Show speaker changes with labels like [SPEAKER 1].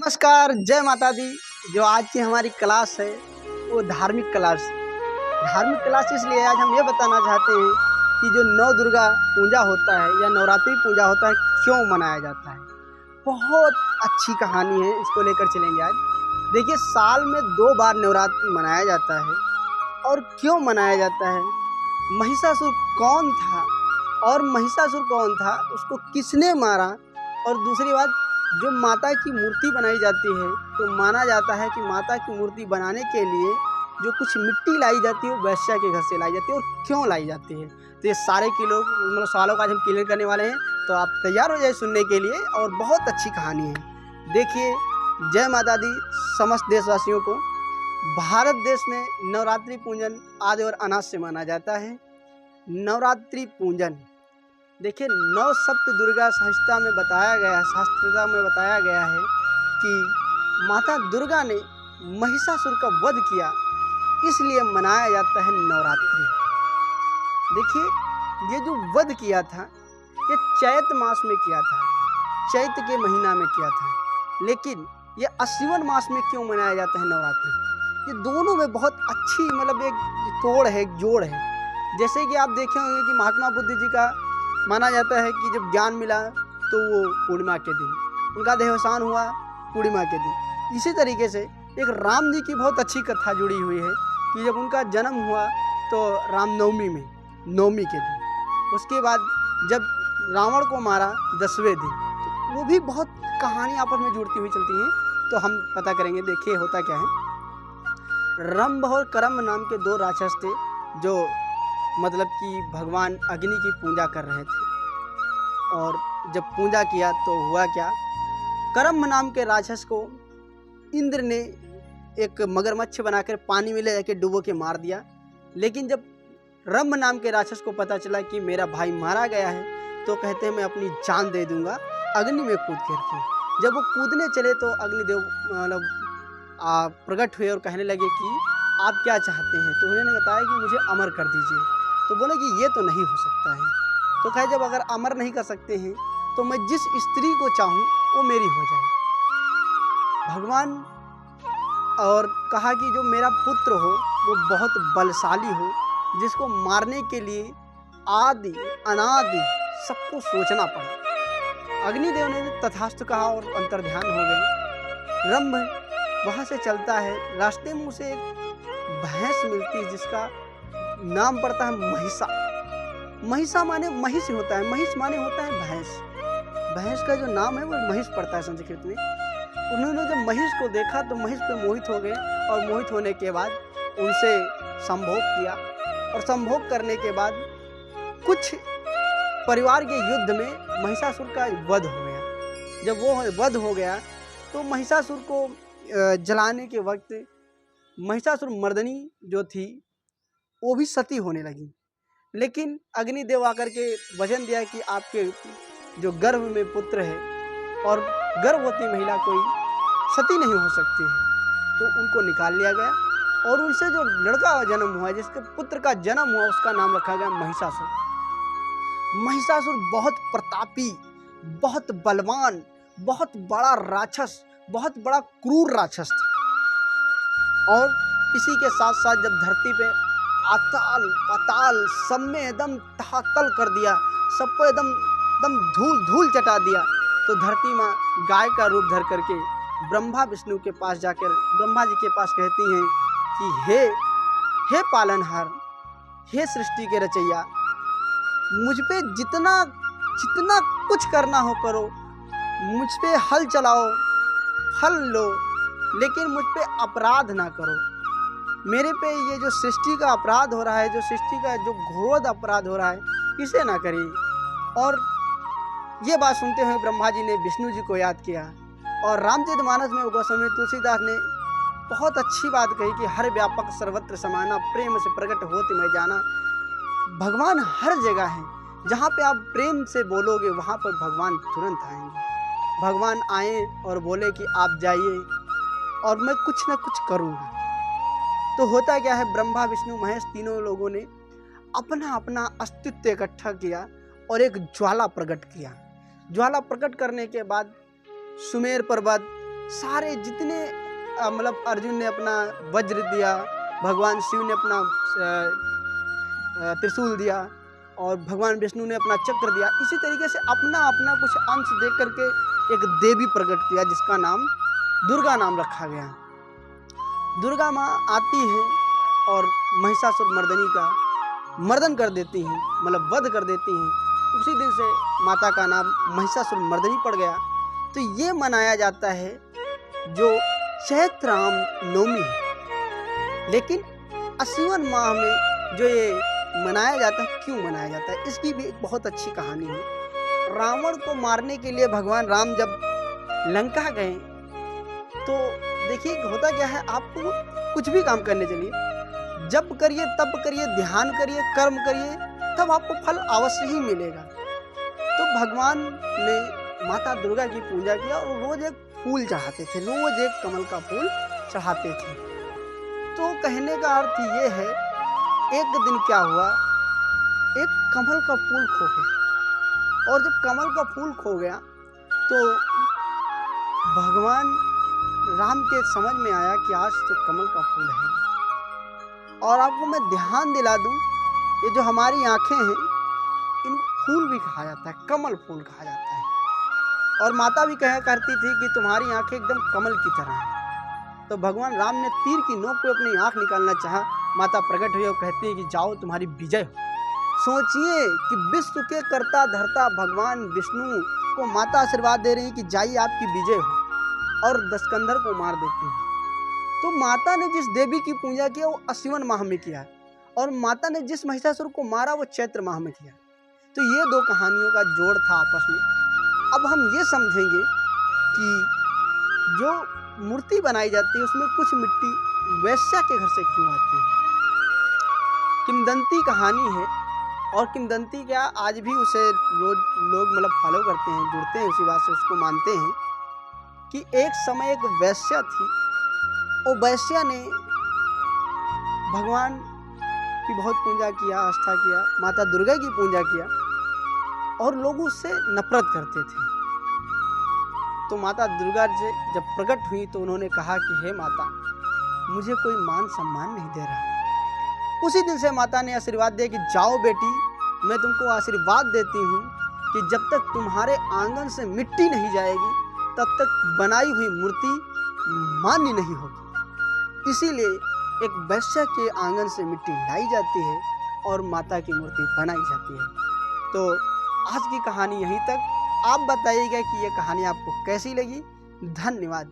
[SPEAKER 1] नमस्कार, जय माता दी। जो आज की हमारी क्लास है वो धार्मिक क्लास है। धार्मिक क्लास इसलिए आज हम ये बताना चाहते हैं कि जो नौ दुर्गा पूजा होता है या नवरात्रि पूजा होता है क्यों मनाया जाता है। बहुत अच्छी कहानी है, इसको लेकर चलेंगे आज। देखिए, साल में 2 बार नवरात्रि मनाया जाता है। और क्यों मनाया जाता है, महिषासुर कौन था और महिषासुर कौन था, उसको किसने मारा। और दूसरी बात, जो माता की मूर्ति बनाई जाती है तो माना जाता है कि माता की मूर्ति बनाने के लिए जो कुछ मिट्टी लाई जाती है वो वैश्या के घर से लाई जाती है। और क्यों लाई जाती है, तो ये सारे सवालों का आज हम क्लियर करने वाले हैं। तो आप तैयार हो जाए सुनने के लिए, और बहुत अच्छी कहानी है। देखिए, जय माता दी समस्त देशवासियों को। भारत देश में नवरात्रि पूजन आदि और अनाज से माना जाता है। नवरात्रि पूजन, देखिए, 9 सप्त दुर्गा संहिता में बताया गया है, शास्त्रता में बताया गया है कि माता दुर्गा ने महिषासुर का वध किया, इसलिए मनाया जाता है नवरात्रि। देखिए, ये जो वध किया था ये चैत मास में किया था, चैत के महीना में किया था। लेकिन ये अश्विन मास में क्यों मनाया जाता है नवरात्रि, ये दोनों में बहुत अच्छी एक तोड़ है, एक जोड़ है। जैसे कि आप देखे होंगे कि महात्मा बुद्ध जी का माना जाता है कि जब ज्ञान मिला तो वो पूर्णिमा के दिन, उनका देहावसान हुआ पूर्णिमा के दिन। इसी तरीके से एक राम जी की बहुत अच्छी कथा जुड़ी हुई है कि जब उनका जन्म हुआ तो रामनवमी में, नवमी के दिन, उसके बाद जब रावण को मारा 10वें दिन, तो वो भी बहुत कहानी आपस में जुड़ती हुई चलती हैं। तो हम पता करेंगे। देखिए, होता क्या है, रंभ और करम नाम के 2 राक्षस थे जो कि भगवान अग्नि की पूजा कर रहे थे। और जब पूजा किया तो हुआ क्या, करम नाम के राक्षस को इंद्र ने एक मगरमच्छ बनाकर पानी में ले जाकर डुबो के मार दिया। लेकिन जब रंभ नाम के राक्षस को पता चला कि मेरा भाई मारा गया है, तो कहते हैं मैं अपनी जान दे दूंगा अग्नि में कूद करके। जब वो कूदने चले तो अग्निदेव प्रकट हुए और कहने लगे कि आप क्या चाहते हैं। तो उन्होंने बताया कि मुझे अमर कर दीजिए। तो बोले कि ये तो नहीं हो सकता है। तो कहे, जब अगर अमर नहीं कर सकते हैं तो मैं जिस स्त्री को चाहूँ वो मेरी हो जाए। भगवान और कहा कि जो मेरा पुत्र हो वो बहुत बलशाली हो, जिसको मारने के लिए आदि अनादि सबको सोचना पड़े। अग्निदेव ने तथास्तु कहा और अंतर्ध्यान हो गए। रंभ वहाँ से चलता है, रास्ते में उसे एक भैंस मिलती है जिसका नाम पड़ता है महिषा। महिषा माने महिष होता है, महिष माने होता है भैंस। भैंस का जो नाम है वो महिष पड़ता है संस्कृत में। उन्होंने जब महिष को देखा तो महिष पे मोहित हो गए, और मोहित होने के बाद उनसे संभोग किया। और संभोग करने के बाद कुछ परिवार के युद्ध में महिषासुर का वध हो गया। जब वो वध हो गया तो महिषासुर को जलाने के वक्त महिषासुर मर्दनी जो थी वो भी सती होने लगी। लेकिन अग्निदेव आकर के वचन दिया कि आपके जो गर्भ में पुत्र है और गर्भवती महिला कोई सती नहीं हो सकती है। तो उनको निकाल लिया गया, और उनसे जो लड़का जन्म हुआ, जिसके पुत्र का जन्म हुआ, उसका नाम रखा गया महिषासुर। महिषासुर बहुत प्रतापी, बहुत बलवान, बहुत बड़ा राक्षस, बहुत बड़ा क्रूर राक्षस था। और इसी के साथ साथ जब धरती पे अताल पताल सब में एकदम तहातल कर दिया, सबको एकदम धूल धूल चटा दिया, तो धरती माँ गाय का रूप धर करके ब्रह्मा विष्णु के पास जाकर ब्रह्मा जी के पास कहती हैं कि हे पालनहार, हे सृष्टि के रचैया, मुझ पे जितना कुछ करना हो करो, मुझ पे हल चलाओ, फल लो, लेकिन मुझ पे अपराध ना करो। मेरे पे ये जो सृष्टि का अपराध हो रहा है, जो सृष्टि का जो घोर अपराध हो रहा है, इसे ना करिए। और ये बात सुनते हुए ब्रह्मा जी ने विष्णु जी को याद किया। और रामचरितमानस में गोस्वामी तुलसीदास ने बहुत अच्छी बात कही कि हर व्यापक सर्वत्र समाना, प्रेम से प्रकट होते मैं जाना। भगवान हर जगह है, जहाँ पे आप प्रेम से बोलोगे वहाँ पर भगवान तुरंत आएंगे। भगवान आए और बोले कि आप जाइए और मैं कुछ ना कुछ करूँगा। तो होता क्या है, ब्रह्मा विष्णु महेश तीनों लोगों ने अपना अपना अस्तित्व इकट्ठा किया और एक ज्वाला प्रकट किया। ज्वाला प्रकट करने के बाद सुमेर पर्वत, सारे जितने मतलब अर्जुन ने अपना वज्र दिया, भगवान शिव ने अपना त्रिशूल दिया और भगवान विष्णु ने अपना चक्र दिया, इसी तरीके से अपना अपना कुछ अंश दे करके एक देवी प्रकट किया जिसका नाम दुर्गा नाम रखा गया। दुर्गा माँ आती है और महिषासुर मर्दनी का मर्दन कर देती हैं, मतलब वध कर देती हैं। उसी दिन से माता का नाम महिषासुर मर्दनी पड़ गया। तो ये मनाया जाता है जो चैत्र राम नवमी है। लेकिन अश्विन माह में जो ये मनाया जाता है, क्यों मनाया जाता है, इसकी भी एक बहुत अच्छी कहानी है। रावण को मारने के लिए भगवान राम जब लंका गए तो देखिए होता क्या है, आपको कुछ भी काम करने चलिए, जब करिए तब करिए, ध्यान करिए, कर्म करिए, तब आपको फल अवश्य ही मिलेगा। तो भगवान ने माता दुर्गा की पूजा किया और रोज एक फूल चढ़ाते थे, रोज एक कमल का फूल चढ़ाते थे। तो कहने का अर्थ ये है, एक दिन क्या हुआ, एक कमल का फूल खो गया और जब कमल का फूल खो गया तो भगवान राम के समझ में आया कि आज तो कमल का फूल है। और आपको मैं ध्यान दिला दूं, ये जो हमारी आंखें हैं इनको फूल भी कहा जाता है, कमल फूल कहा जाता है। और माता भी कहा करती थी कि तुम्हारी आंखें एकदम कमल की तरह हैं। तो भगवान राम ने तीर की नोक पे अपनी आंख निकालना चाहा, माता प्रकट हुई और कहती है कि जाओ तुम्हारी विजय हो। सोचिए कि विश्व के कर्ता धर्ता भगवान विष्णु को माता आशीर्वाद दे रही है कि जाइए आपकी विजय हो, और दशकंधर को मार देती है। तो माता ने जिस देवी की पूजा किया वो अश्विन माह में किया और माता ने जिस महिषासुर को मारा वो चैत्र माह में किया। तो ये दो कहानियों का जोड़ था आपस में। अब हम ये समझेंगे कि जो मूर्ति बनाई जाती है उसमें कुछ मिट्टी वैश्या के घर से क्यों आती है। किंवदंती कहानी है और किंवदंती क्या आज भी उसे रोज लोग मतलब फॉलो करते हैं, जुड़ते हैं, उसी बात से उसको मानते हैं कि एक समय एक वैश्या थी। वो वैश्या ने भगवान की बहुत पूजा किया, आस्था किया, माता दुर्गा की पूजा किया और लोग उससे नफरत करते थे। तो माता दुर्गा से जब प्रकट हुई तो उन्होंने कहा कि हे माता, मुझे कोई मान सम्मान नहीं दे रहा। उसी दिन से माता ने आशीर्वाद दिया कि जाओ बेटी, मैं तुमको आशीर्वाद देती हूँ कि जब तक तुम्हारे आंगन से मिट्टी नहीं जाएगी तब तक बनाई हुई मूर्ति मान्य नहीं होगी। इसीलिए एक वैश्या के आंगन से मिट्टी लाई जाती है और माता की मूर्ति बनाई जाती है। तो आज की कहानी यहीं तक। आप बताइएगा कि ये कहानी आपको कैसी लगी। धन्यवाद।